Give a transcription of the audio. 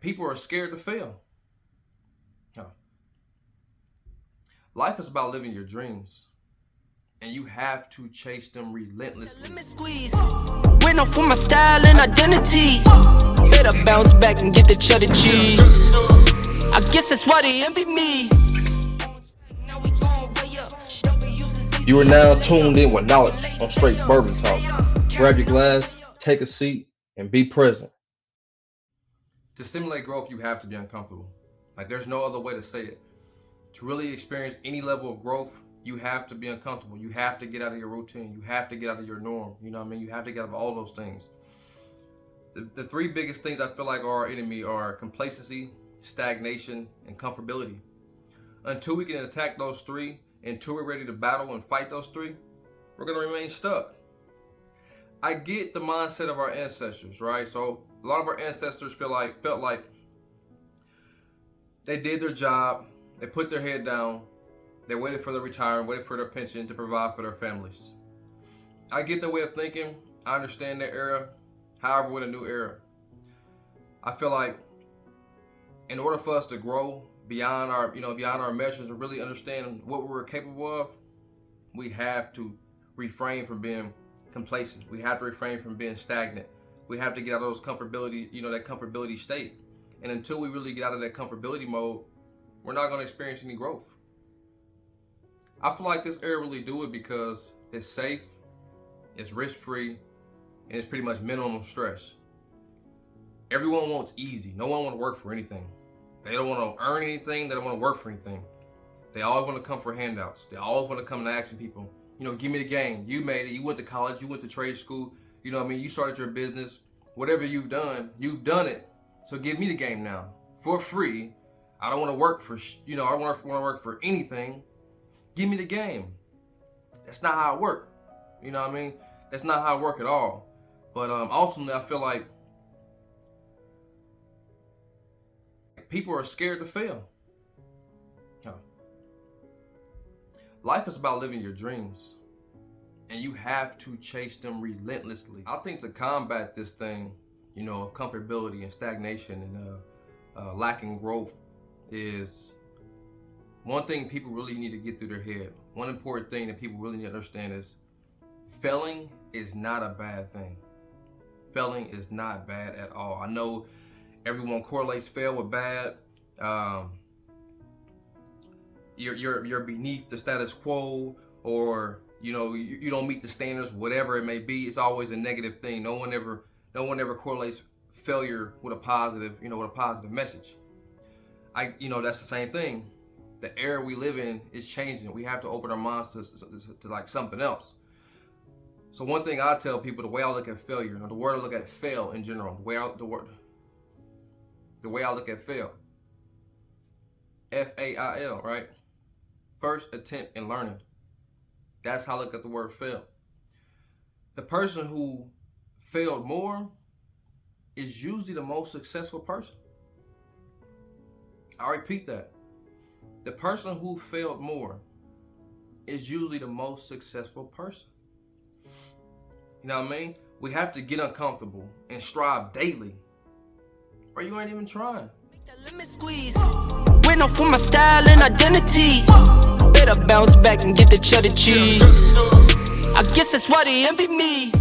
People are scared to fail. No. Life is about living your dreams, and you have to chase them relentlessly. Let me squeeze. Went off for my style and identity. Better bounce back and get the cheddar cheese. I guess that's why they envy me. You are now tuned in with knowledge on Straight Bourbon Talk. Grab your glass, take a seat, and be present. To stimulate growth, you have to be uncomfortable. Like, there's no other way to say it. To really experience any level of growth, you have to be uncomfortable. You have to get out of your routine. You have to get out of your norm. You know what I mean? You have to get out of all those things. The three biggest things I feel like are our enemy are complacency, stagnation, and comfortability. Until we can attack those three, until we're ready to battle and fight those three, we're going to remain stuck. I get the mindset of our ancestors, right? So a lot of our ancestors felt like they did their job, they put their head down, they waited for their retirement, waited for their pension to provide for their families. I get their way of thinking. I understand their era. However, we're in a new era. I feel like in order for us to grow beyond our measures and really understand what we're capable of, we have to refrain from being complacent. We have to refrain from being stagnant. We have to get out of those comfortability, that comfortability state. And until we really get out of that comfortability mode, we're not going to experience any growth. I feel like this era really do it because it's safe, it's risk-free, and it's pretty much minimum stress. Everyone wants easy. No one want to work for anything. They don't want to earn anything. They don't want to work for anything. They always want to come for handouts. They always want to come and asking people, give me the game. You made it. You went to college. You went to trade school. You started your business. Whatever you've done it. So give me the game now for free. I don't want to work for, I don't want to work for anything. Give me the game. That's not how it works. You know what I mean? That's not how it works at all. But ultimately, I feel like people are scared to fail. No. Life is about living your dreams, and you have to chase them relentlessly. I think to combat this thing, of comfortability and stagnation and lacking growth is one thing people really need to get through their head. One important thing that people really need to understand is failing is not a bad thing. Failing is not bad at all. I know everyone correlates fail with bad. You're beneath the status quo, or you don't meet the standards, whatever it may be. It's always a negative thing. No one ever correlates failure with a positive, with a positive message. That's the same thing. The era we live in is changing. We have to open our minds to like something else. So one thing I tell people, the way I look at failure, the word I look at fail in general, the way I look at fail, F-A-I-L, right? First attempt in learning. That's how I look at the word fail. The person who failed more is usually the most successful person. I repeat that. The person who failed more is usually the most successful person. You know what I mean? We have to get uncomfortable and strive daily, or you ain't even trying. Let me squeeze. Went off for my style and identity. Better bounce back and get the cheddar cheese. I guess that's why they envy me.